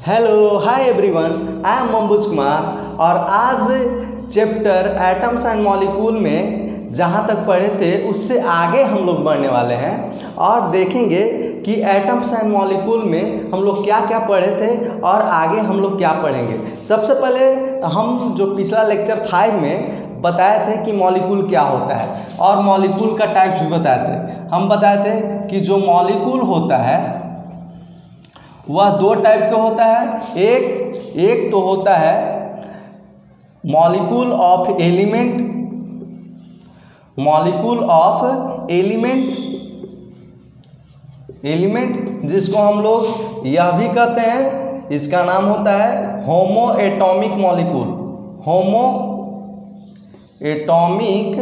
Hello hi everyone, I am मंबूज कुमार और आज चैप्टर एटम्स एंड मॉलिक्यूल में जहाँ तक पढ़े थे उससे आगे हम लोग बढ़ने वाले हैं और देखेंगे कि एटम्स एंड मॉलिक्यूल में हम लोग क्या क्या पढ़े थे और आगे हम लोग क्या पढ़ेंगे। सबसे पहले हम जो पिछला लेक्चर 5 में बताए थे कि मॉलिक्यूल क्या होता है और मॉलिक्यूल का टाइप्स भी बताए थे। हम बताए थे कि जो मॉलिक्यूल होता है वह दो टाइप का होता है। एक तो होता है molecule of element, molecule of element जिसको हम लोग यह भी कहते हैं, इसका नाम होता है होमो एटॉमिक मॉलिक्यूल। होमो एटॉमिक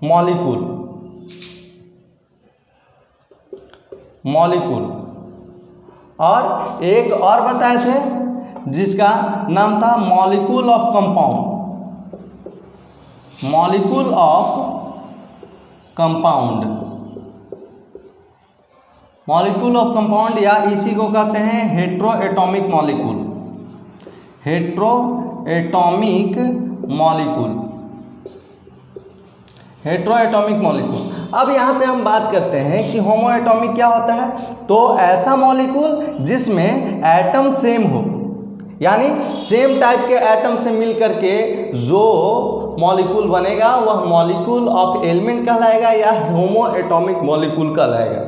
मॉलिक्यूल और एक और बताए थे जिसका नाम था molecule of compound. Molecule of compound या इसी को कहते हैं हेट्रोएटॉमिक मॉलिक्यूल। Heteroatomic molecule. अब यहाँ पे हम बात करते हैं कि होमोएटॉमिक क्या होता है। तो ऐसा मॉलिक्यूल जिसमें एटम सेम हो, यानी सेम टाइप के एटम से मिल करके जो मॉलिक्यूल बनेगा वह मॉलिक्यूल ऑफ एलिमेंट कहलाएगा या होमोएटॉमिक मॉलिक्यूल कहलाएगा।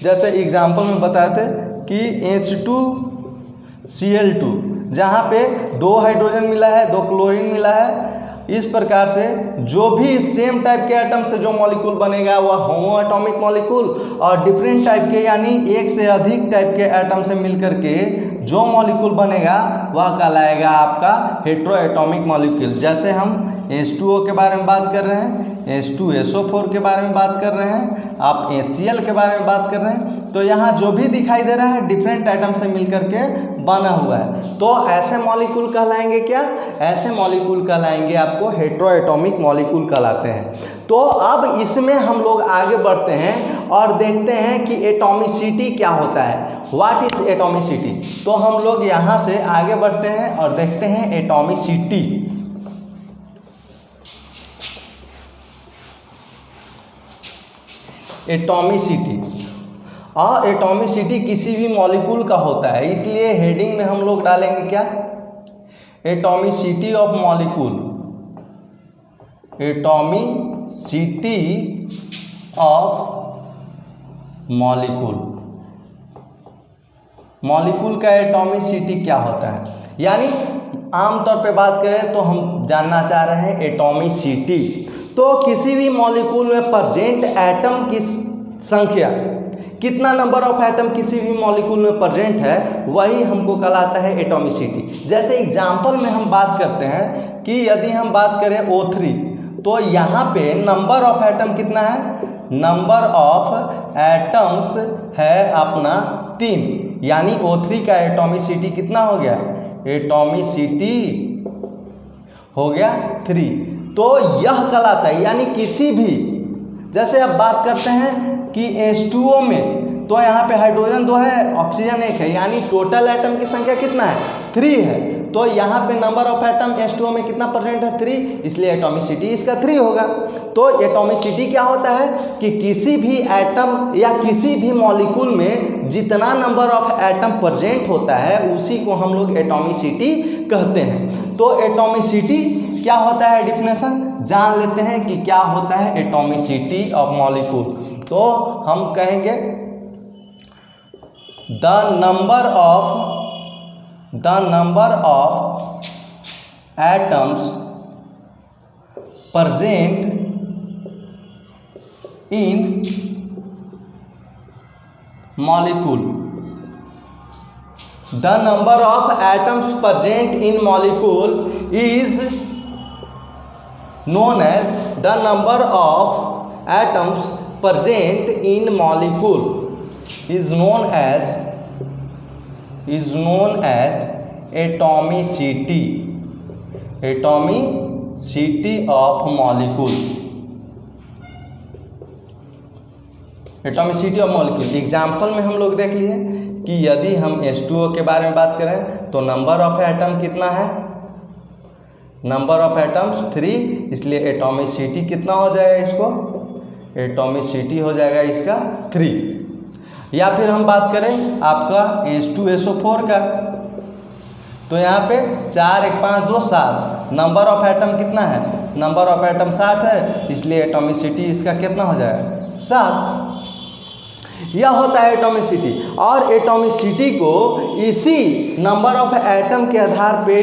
जैसे एग्जाम्पल में बताए थे कि H2Cl2 जहाँ पे 2 हाइड्रोजन मिला है, 2 क्लोरीन मिला है। इस प्रकार से जो भी सेम टाइप के एटम से जो मॉलिक्यूल बनेगा वह होमोएटॉमिक मॉलिक्यूल और डिफरेंट टाइप के यानी एक से अधिक टाइप के एटम से मिलकर के जो मॉलिक्यूल बनेगा वह कहलाएगा आपका हेट्रोएटॉमिक मॉलिक्यूल। जैसे हम H2O के बारे में बात कर रहे हैं, H2SO4 के बारे में बात कर रहे हैं, आप HCl के बारे में बात कर रहे हैं, तो यहाँ जो भी दिखाई दे रहा है डिफरेंट आइटम से मिलकर के बना हुआ है। तो ऐसे मॉलिक्यूल कहलाएंगे क्या? ऐसे मॉलिक्यूल कहलाएंगे आपको हेट्रोएटॉमिक मॉलिक्यूल कहलाते हैं। तो अब इसमें हम लोग आगे बढ़ते हैं और देखते हैं कि एटॉमिसिटी क्या होता है। What is atomicity? तो हम लोग यहाँ से आगे बढ़ते हैं और देखते हैं एटॉमिसिटी। एटॉमिसिटी किसी भी मॉलिक्यूल का होता है, इसलिए हेडिंग में हम लोग डालेंगे क्या? Atomicity of molecule. Atomicity of molecule का एटॉमिसिटी क्या होता है, यानी आमतौर पे बात करें तो हम जानना चाह रहे हैं एटॉमिसिटी। तो किसी भी मॉलिक्यूल में प्रेजेंट एटम की संख्या, कितना नंबर ऑफ एटम किसी भी मॉलिक्यूल में प्रेजेंट है वही हमको कहलाता है एटॉमिसिटी। जैसे एग्जांपल में हम बात करते हैं कि यदि हम बात करें O3 तो यहाँ पे नंबर ऑफ एटम कितना है? नंबर ऑफ एटम्स है अपना 3, यानी O3 का एटॉमिसिटी कितना हो गया? एटॉमिसिटी हो गया 3। तो यह कहलाता है, यानी किसी भी, जैसे अब बात करते हैं कि H2O में तो यहाँ पे हाइड्रोजन 2 है, ऑक्सीजन 1 है, यानी टोटल एटम की संख्या कितना है? 3 है। तो यहाँ पे नंबर ऑफ एटम H2O में कितना प्रेजेंट है? 3, इसलिए एटॉमिसिटी इसका 3 होगा। तो एटॉमिसिटी क्या होता है कि किसी भी एटम या किसी भी मॉलिक्यूल में जितना नंबर ऑफ एटम प्रेजेंट होता है उसी को हम लोग एटॉमिसिटी कहते हैं। तो एटॉमिसिटी क्या होता है, डेफिनेशन जान लेते हैं कि क्या होता है एटॉमिसिटी ऑफ मॉलिक्यूल। तो हम कहेंगे the number of atoms present in molecule. The number of atoms present in molecule is known as the number of atoms present in molecule is known as atomicity of molecule। Atomicity of molecule example में हम लोग देख लिए कि यदि हम H2O के बारे में बात करें तो नंबर ऑफ एटम कितना है, नंबर ऑफ एटम्स 3, इसलिए एटॉमिसिटी कितना हो जाएगा, इसको एटॉमिसिटी हो जाएगा इसका 3। या फिर हम बात करें आपका H2SO4 का, तो यहाँ पे 4 1 5 2 7, नंबर ऑफ एटम कितना है, नंबर ऑफ एटम 7 है, इसलिए एटॉमिसिटी इसका कितना हो जाएगा 7। यह होता है एटॉमिसिटी, और एटॉमिसिटी को इसी नंबर ऑफ एटम के आधार पे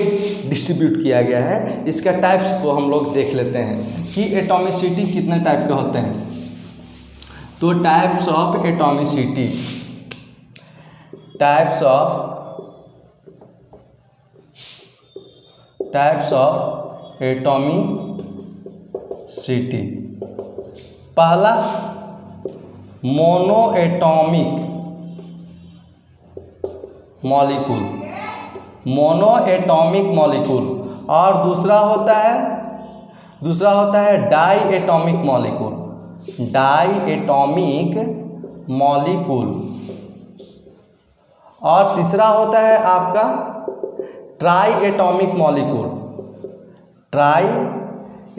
डिस्ट्रीब्यूट किया गया है। इसका टाइप्स को हम लोग देख लेते हैं कि एटॉमिसिटी कितने टाइप के होते हैं। तो types of atomicity, types of atomicity. पहला mono atomic molecule, mono atomic molecule, और दूसरा होता है di atomic molecule, die atomic molecule, और तीसरा होता है आपका tri atomic molecule, tri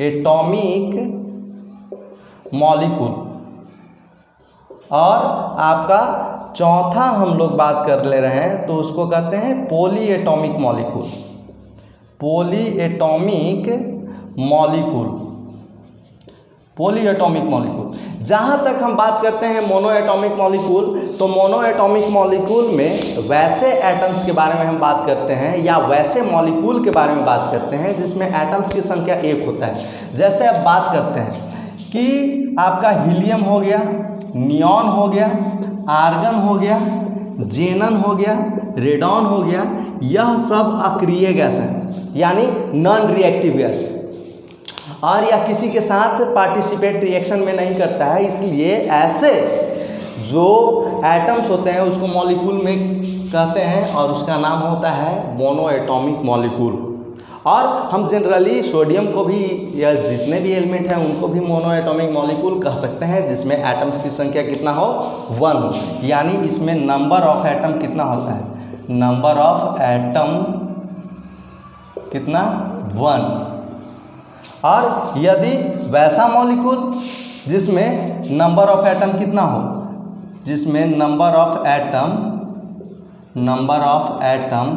atomic molecule, और आपका चौथा हम लोग बात कर ले रहे हैं तो उसको कहते हैं poly atomic molecule, poly atomic molecule, poly atomic molecule. जहाँ तक हम बात करते हैं मोनो एटॉमिक मॉलिक्यूल, तो मोनो एटॉमिक मॉलिक्यूल में वैसे एटम्स के बारे में हम बात करते हैं या वैसे मॉलिक्यूल के बारे में बात करते हैं जिसमें एटम्स की संख्या 1 होता है। जैसे अब बात करते हैं कि आपका हीलियम हो गया, नियॉन हो गया, आर्गन हो गया, जेनन हो गया, रेडॉन हो गया, यह सब अक्रिय गैस है, यानी नॉन रिएक्टिव गैस, और यह किसी के साथ पार्टिसिपेट रिएक्शन में नहीं करता है। इसलिए ऐसे जो एटम्स होते हैं उसको मॉलिक्यूल में कहते हैं और उसका नाम होता है मोनो एटॉमिक मॉलिक्यूल। और हम जनरली सोडियम को भी या जितने भी एलिमेंट हैं उनको भी मोनो एटॉमिक मॉलिक्यूल कह सकते हैं, जिसमें एटम्स की संख्या कितना हो 1 हो, यानी इसमें नंबर ऑफ एटम कितना होता है, नंबर ऑफ एटम कितना 1। और यदि वैसा मॉलिक्यूल जिसमें नंबर ऑफ एटम कितना हो, जिसमें नंबर ऑफ एटम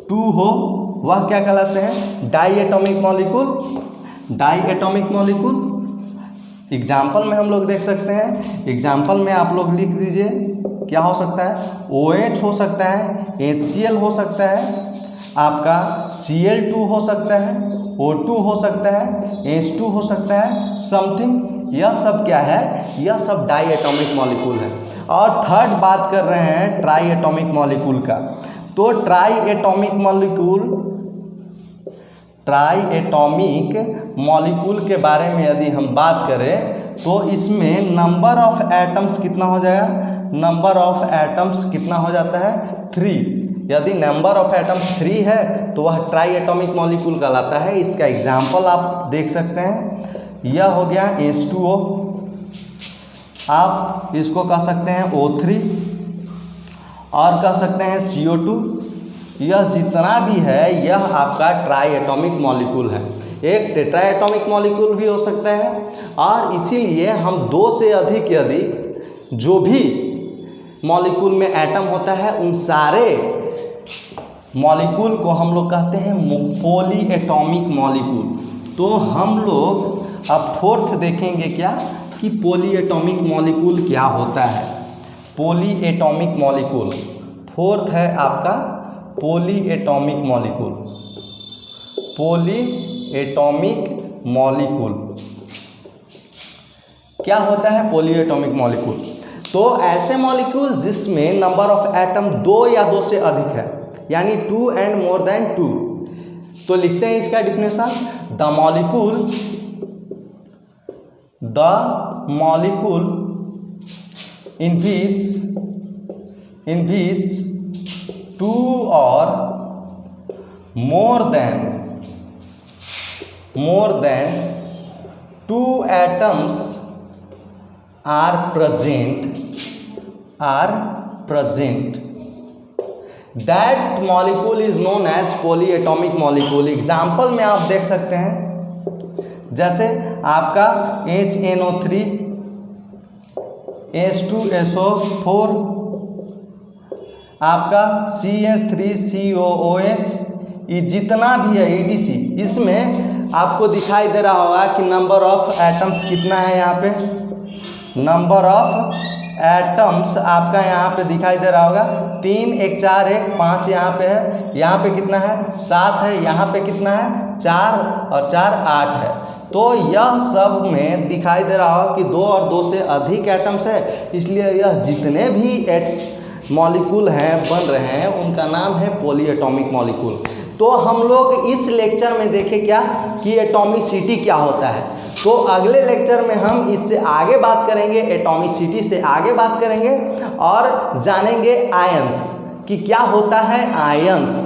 2 हो, वह क्या कहलाते हैं, die atomic molecule, die atomic molecule. Example में हम लोग देख सकते हैं, एग्जाम्पल में आप लोग लिख दीजिए क्या हो सकता है, OH हो सकता है, HCl हो सकता है, आपका Cl2 हो सकता है, O2 हो सकता है, H2 हो सकता है, समथिंग। यह सब क्या है, यह सब डाई एटॉमिक मॉलिक्यूल है। और थर्ड बात कर रहे हैं ट्राई एटॉमिक मॉलिक्यूल का। तो ट्राई एटॉमिक मॉलिक्यूल के बारे में यदि हम बात करें तो इसमें नंबर ऑफ एटम्स कितना हो जाएगा, नंबर ऑफ एटम्स कितना हो जाता है 3। यदि नंबर ऑफ एटम्स 3 है तो वह ट्राई एटॉमिक मॉलिक्यूल कहलाता है। इसका एग्जाम्पल आप देख सकते हैं, यह हो गया H2O, आप इसको कह सकते हैं O3 और कह सकते हैं CO2। यह जितना भी है यह आपका ट्राई एटॉमिक मॉलिक्यूल है। एक टेट्रा एटॉमिक मॉलिक्यूल भी हो सकता है, और इसीलिए हम 2 से अधिक यदि जो भी मॉलिक्यूल में एटम होता है उन सारे मॉलिक्यूल को हम लोग कहते हैं पॉली एटॉमिक मॉलिक्यूल। तो हम लोग अब फोर्थ देखेंगे क्या कि पॉली एटॉमिक मॉलिक्यूल क्या होता है। पॉली एटॉमिक मॉलिक्यूल फोर्थ है आपका poly atomic molecule, poly atomic molecule क्या होता है। पॉली एटॉमिक मॉलिक्यूल तो ऐसे मॉलिक्यूल जिसमें नंबर ऑफ एटम 2 या 2 से अधिक है, यानी 2 and more than 2। तो लिखते हैं इसका definition, the molecule in which 2 or more than 2 atoms are present present, that molecule is known as polyatomic molecule। Example में आप देख सकते हैं, जैसे आपका HNO3, H2SO4, आपका CH3COOH, ये जितना भी है ETC, इसमें आपको दिखाई दे रहा होगा कि नंबर ऑफ एटम्स कितना है। यहाँ पे नंबर ऑफ एटम्स आपका यहाँ पे दिखाई दे रहा होगा 3, 1, 4, 1, 5 यहाँ पे है। यहाँ पे कितना है 7 है। यहाँ पे कितना है 4 और 4 8 है। तो यह सब में दिखाई दे रहा होगा कि 2 और 2 से अधिक एटम्स है, इसलिए यह जितने भी मॉलिक्यूल हैं बन रहे हैं उनका नाम है पॉलीएटॉमिक मॉलिक्यूल। तो हम लोग इस लेक्चर में देखें क्या कि एटॉमिसिटी क्या होता है। तो अगले लेक्चर में हम इससे आगे बात करेंगे, एटॉमिसिटी से आगे बात करेंगे और जानेंगे आयंस कि क्या होता है आयंस।